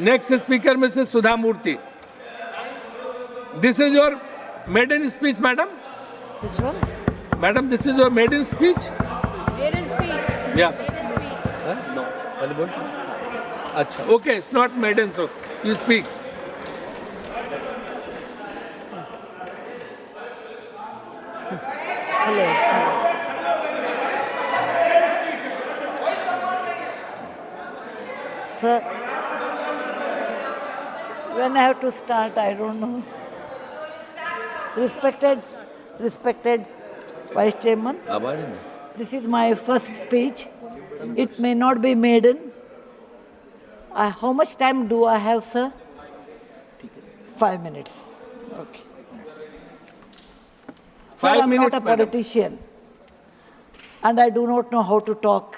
Next speaker, Mrs. Sudha Murthy. This is your maiden speech, madam? Which one? Madam, this is your maiden speech? Maiden speech. Yeah. Maiden speech. No. Achha. Okay, it's not maiden, so you speak. Hello. Sir, when I have to start, I don't know. Respected Vice Chairman, this is my first speech. It may not be maiden. How much time do I have, sir? 5 minutes. Okay. 5 Sir, minutes, I'm not a politician. And I do not know how to talk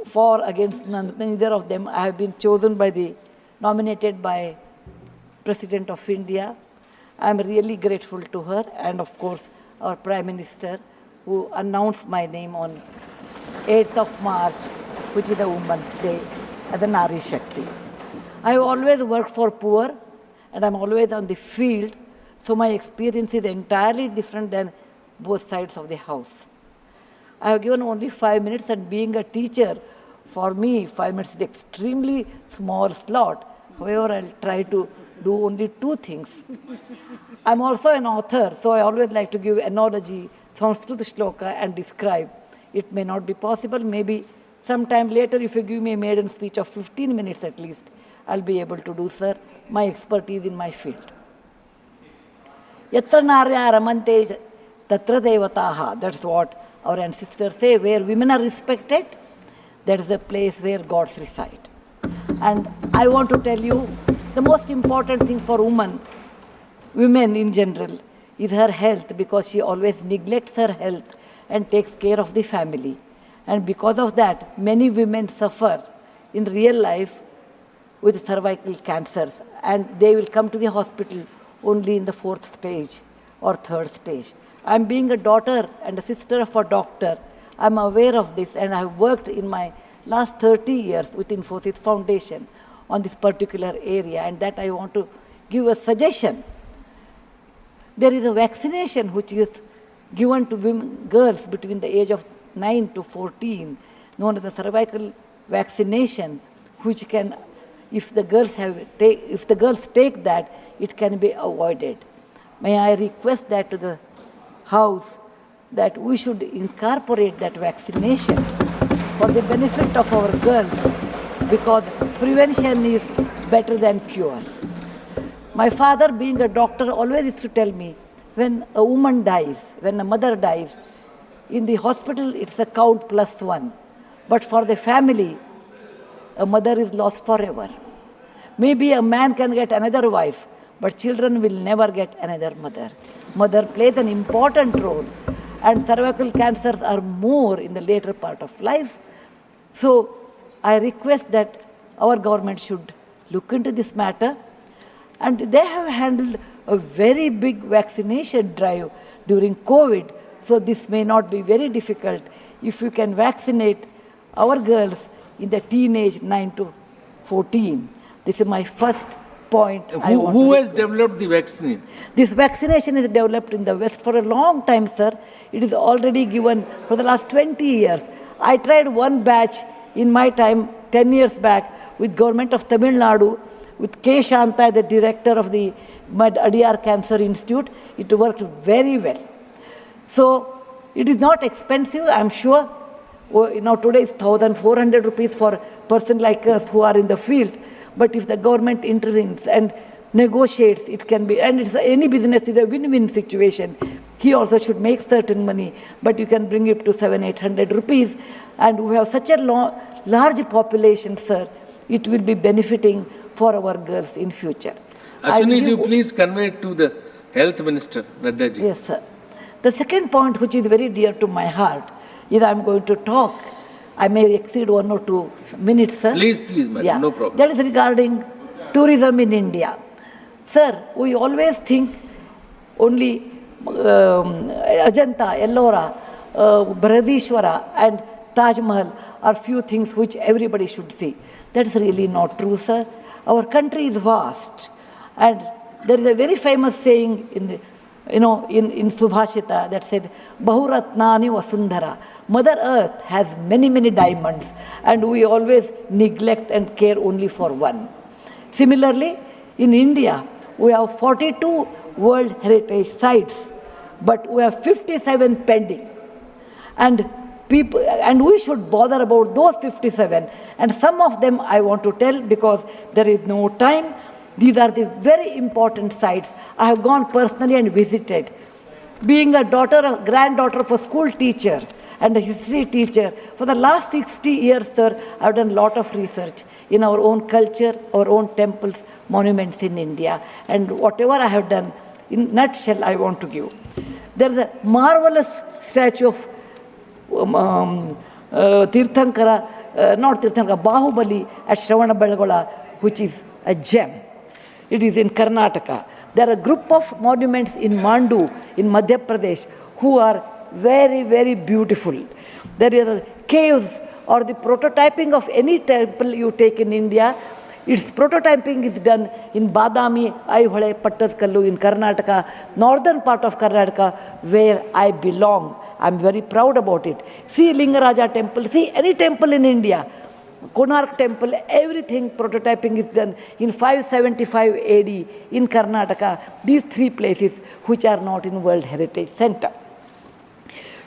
for, against neither of them. I have been chosen nominated by President of India. I am really grateful to her and of course our Prime Minister who announced my name on 8th of March, which is the Women's Day, as a Nari Shakti. I have always worked for poor and I'm always on the field, so my experience is entirely different than both sides of the house. I have given only 5 minutes, and being a teacher, for me 5 minutes is extremely small slot. However, I'll try to do only 2 things. I'm also an author, so I always like to give analogy, Sanskrit shloka, and describe. It may not be possible, maybe sometime later if you give me a maiden speech of 15 minutes at least, I'll be able to do, sir, my expertise in my field. Yatra narya ramante tatra devataha, that's what our ancestors say, where women are respected, that is the place where gods reside. And I want to tell you, the most important thing for women in general, is her health, because she always neglects her health and takes care of the family. And because of that, many women suffer in real life with cervical cancers, and they will come to the hospital only in the 4th stage or 3rd stage. I'm being a daughter and a sister of a doctor. I'm aware of this, and I've worked in my last 30 years with Infosys Foundation on this particular area, and that I want to give a suggestion. There is a vaccination which is given to girls between the age of 9 to 14, known as the cervical vaccination, which can, if the girls take that, it can be avoided. May I request that to the House, that we should incorporate that vaccination for the benefit of our girls, because prevention is better than cure. My father, being a doctor, always used to tell me, when a woman dies, when a mother dies, in the hospital it's a count +1. But for the family, a mother is lost forever. Maybe a man can get another wife, but children will never get another mother. Mother plays an important role, and cervical cancers are more in the later part of life. So I request that our government should look into this matter, and they have handled a very big vaccination drive during COVID, so this may not be very difficult if we can vaccinate our girls in the teenage 9 to 14. This is my first point. Who has developed the vaccine? This vaccination is developed in the West for a long time, sir. It is already given for the last 20 years. I tried one batch in my time, 10 years back, with government of Tamil Nadu, with K. Shanta, the director of the Adiyar Cancer Institute. It worked very well. So it is not expensive, I'm sure. Today is 1,400 rupees for a person like us who are in the field. But if the government intervenes and negotiates, it can be, and it's any business is a win-win situation. He also should make certain money, but you can bring it to 700-800 rupees. And we have such a large population, sir, it will be benefiting for our girls in future. Ashwini ji, please convey it to the Health Minister, Nadda ji. Yes, sir. The second point, which is very dear to my heart, is I'm going to talk. I may exceed 1 or 2 minutes, sir. Please, madam, yeah. No problem. That is regarding tourism in India. Sir, we always think only Ajanta, Ellora, Brihadishwara and Taj Mahal are few things which everybody should see. That's really not true, sir. Our country is vast. And there is a very famous saying in Subhashita that says, Bahuratnani Vasundhara. Mother Earth has many, many diamonds, and we always neglect and care only for one. Similarly, in India, we have 42 World Heritage Sites, but we have 57 pending. And we should bother about those 57. And some of them I want to tell because there is no time. These are the very important sites. I have gone personally and visited. Being a granddaughter of a school teacher and a history teacher, for the last 60 years, sir, I have done a lot of research in our own culture, our own temples, monuments in India. And whatever I have done, in a nutshell, I want to give. There is a marvelous statue of Bahubali at Shravanabelagola, which is a gem. It is in Karnataka. There are a group of monuments in Mandu, in Madhya Pradesh, who are very, very beautiful. There are caves or the prototyping of any temple you take in India. Its prototyping is done in Badami, Aihole, Pattadkallu in Karnataka, northern part of Karnataka, where I belong. I'm very proud about it. See Lingaraja temple, see any temple in India, Konark temple, everything prototyping is done in 575 AD in Karnataka. These three places which are not in World Heritage Center.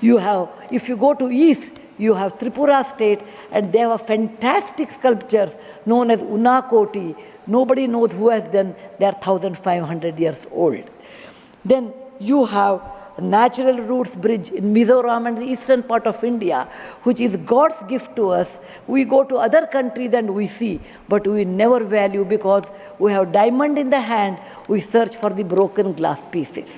You have, if you go to east, you have Tripura state, and they have fantastic sculptures known as Unakoti. Nobody knows who has done. They are 1,500 years old. Then you have Natural Roots Bridge in Mizoram and the eastern part of India, which is God's gift to us. We go to other countries and we see, but we never value because we have diamond in the hand, we search for the broken glass pieces.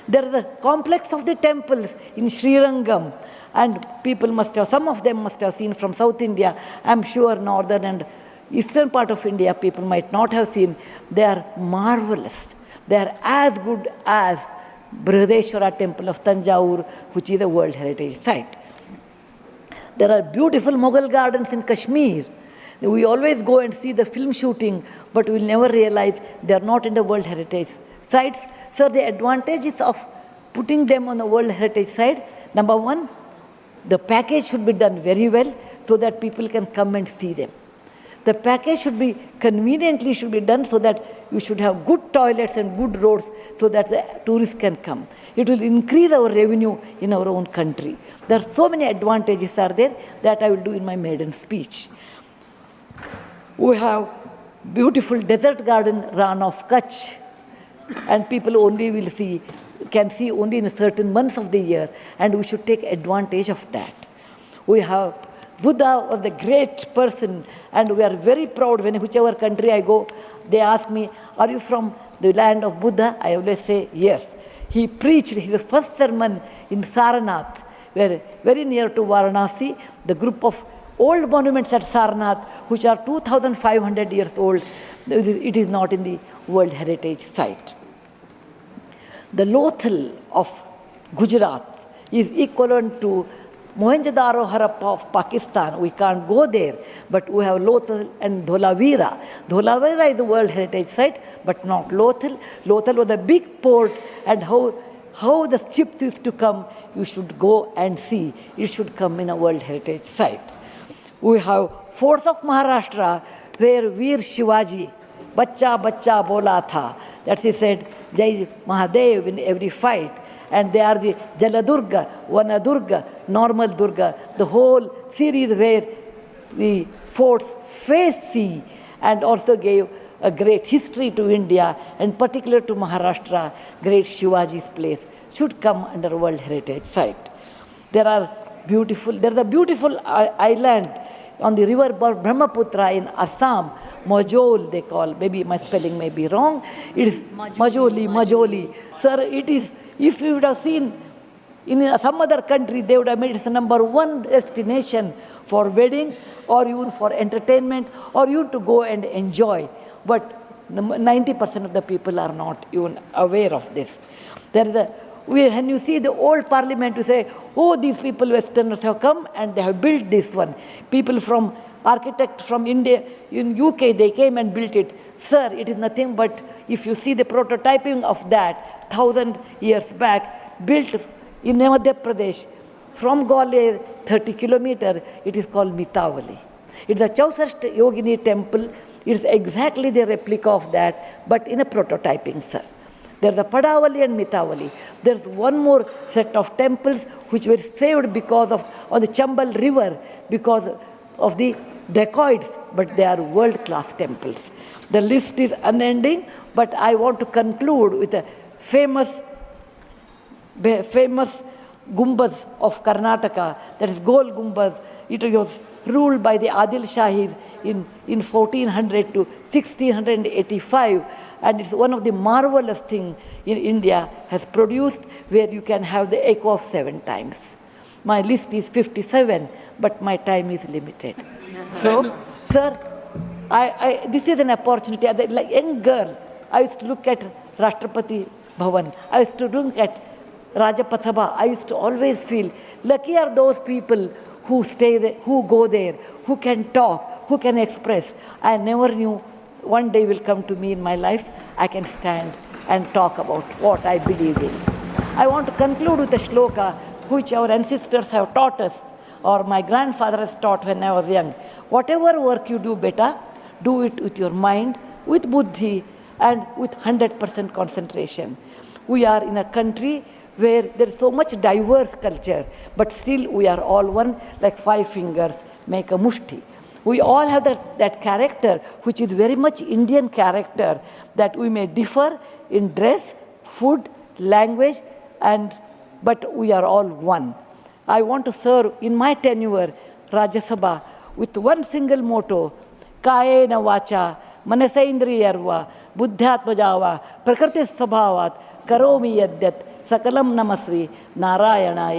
There is a complex of the temples in Srirangam, and people must have, some of them must have seen from South India. I'm sure northern and eastern part of India people might not have seen. They are marvelous. They are as good as Brihadeshwara temple of Tanjore, which is a World Heritage Site. There are beautiful Mughal gardens in Kashmir. We always go and see the film shooting, but we'll never realize they are not in the World Heritage Sites. So the advantages of putting them on the World Heritage Site, number one, the package should be done very well so that people can come and see them. The package should be conveniently done so that you should have good toilets and good roads so that the tourists can come. It will increase our revenue in our own country. There are so many advantages are there that I will do in my maiden speech. We have beautiful desert garden Ran of Kutch, and people only can see only in certain months of the year, and we should take advantage of that. We have Buddha was a great person, and we are very proud when whichever country I go, they ask me, are you from the land of Buddha? I always say, yes. He preached his first sermon in Sarnath, where very near to Varanasi, the group of old monuments at Sarnath, which are 2,500 years old, it is not in the World Heritage Site. The Lothal of Gujarat is equivalent to Mohenjo-daro Harappa of Pakistan. We can't go there, but we have Lothal and Dholavira. Dholavira is a World Heritage Site, but not Lothal. Lothal was a big port, and how the ships used to come, you should go and see. It should come in a World Heritage Site. We have forts of Maharashtra, where Veer Shivaji, Bachcha Bachcha Bola Tha, that he said, Jai Mahadev in every fight. And they are the Jaladurga, Vanadurga, Normal Durga, the whole series where the forts face sea, and also gave a great history to India, and particular to Maharashtra, great Shivaji's place should come under World Heritage Site. There is a beautiful island on the river Brahmaputra in Assam, Majol they call, maybe my spelling may be wrong. It is Majoli. Sir, it is, if you would have seen in some other country, they would have made it the #1 destination for wedding or even for entertainment or even to go and enjoy. But 90% of the people are not even aware of this. When you see the old parliament, you say, oh, these people, Westerners have come and they have built this one. People from architect from India, in UK, they came and built it. Sir, it is nothing but, if you see the prototyping of that, 1,000 years back, built in Madhya Pradesh, from Gwalior, 30 kilometers, it is called Mitavali. It's a Chausashta Yogini temple. It's exactly the replica of that, but in a prototyping, sir. There's a Padavali and Mitavali. There's one more set of temples which were saved because of, on the Chambal River, because of the dacoits, but they are world-class temples. The list is unending, but I want to conclude with a famous Gumbaz of Karnataka, that is Gol Gumbaz. It was ruled by the Adil Shahis in 1400 to 1685, and it's one of the marvelous things in India has produced, where you can have the echo of 7 times. My list is 57, but my time is limited. So, sir, this is an opportunity. As a young girl, I used to look at Rashtrapati Bhavan. I used to look at Rajyasabha. I used to always feel lucky are those people who stay there, who go there, who can talk, who can express. I never knew one day will come to me in my life, I can stand and talk about what I believe in. I want to conclude with a shloka which our ancestors have taught us, or my grandfather has taught when I was young. Whatever work you do, beta, do it with your mind, with buddhi, and with 100% concentration. We are in a country where there is so much diverse culture, but still we are all one, like 5 fingers make a mushti. We all have that character, which is very much Indian character, that we may differ in dress, food, language, but we are all one. I want to serve in my tenure, Rajyasabha, with one single motto, Kayena vacha, manasaindriyarva, buddhyatmajava, prakriti sabhavat, karomi yadyat, sakalam namasvi, narayana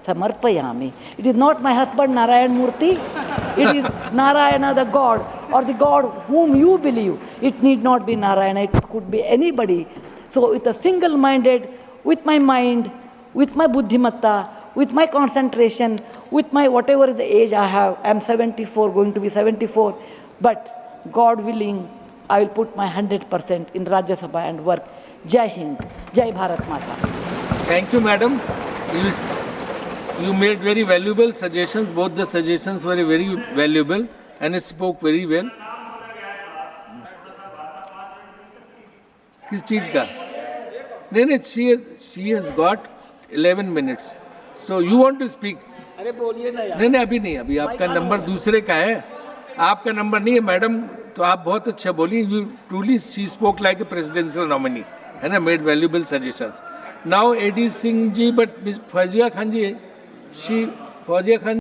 samarpayami. It is not my husband Narayan Murthy, it is Narayana the God, or the God whom you believe. It need not be Narayana, it could be anybody. So with a single-minded, with my mind, with my buddhimatta, with my concentration, with my whatever is the age I have, I am 74, going to be 74, but God willing, I will put my 100% in Rajyasabha and work. Jai Hind, Jai Bharat Mata. Thank you, madam. You made very valuable suggestions. Both the suggestions were very valuable and it spoke very well. किस चीज का? नहीं, she has got 11 minutes. So you want to speak? अरे बोलिए ना यार. नहीं, अभी आपका नंबर दूसरे का है. आपका नंबर नहीं है, मैडम. तो आप बहुत अच्छा बोली. You truly, she spoke like a presidential nominee. And I made valuable suggestions. Now, A.D. Singh ji, but Ms. Fazia Khan ji, Fazia Khan